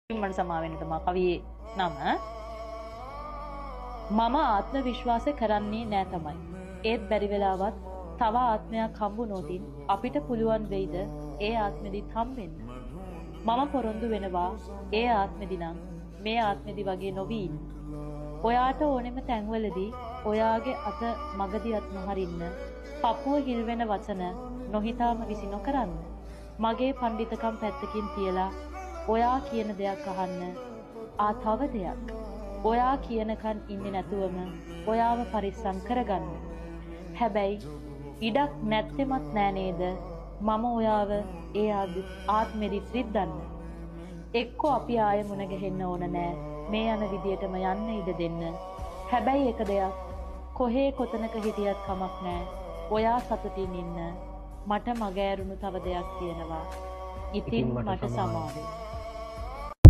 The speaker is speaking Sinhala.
මට සමා වෙන්න තමයි කවියේ නම. මම ආත්ම විශ්වාස කරන්නේ නෑ තමයි. ඒත් බැරි වෙලාවත් තව ආත්මයක් හම්බුනොතින් අපිට පුළුවන් වෙයිද ඒ ආත්මෙදිත් හම්බෙන්න. මම පොරොන්දු වෙනවා ඒ ආත්මෙදි නම් මේ ආත්මෙදි වගේ නොවී ඉන්න. ඔයාට ඕනෙම තැන්වලදී ඔයාගේ අත මගදියත් නොහරින්න. පපුව හිල් වෙන වචන නොහිතාම විසි නොකරන්න. මගේ පණ්ඩිතකම් පැත්තකින් තියලා ඔයා කියන දෙයක් අහන්න. තව දෙයක්. ඔයා කියනකන් ඉන්නේ නැතුවම ඔයාව පරිස්සම් කරගන්න. හැබැයි ඉඩක් නැත්තෙමත් නෑ නේද මම ඔයාව ඒ ආත්මෙදිත් රිද්දන්න. එක්කෝ අපි ආයෙ මුණ ගැහෙන්න ඕන නෑ. මේ යන විදියටම යන්න ඉඩ දෙන්න. හැබැයි එක දෙයක් කොහේ කොතනක හිටියත් කමක් නෑ. ඔයා සතුටින් ඉන්න. මට මග ඇරුණු තව දෙයක් තියෙනවා. ඉතින් මට සමාවෙන්න.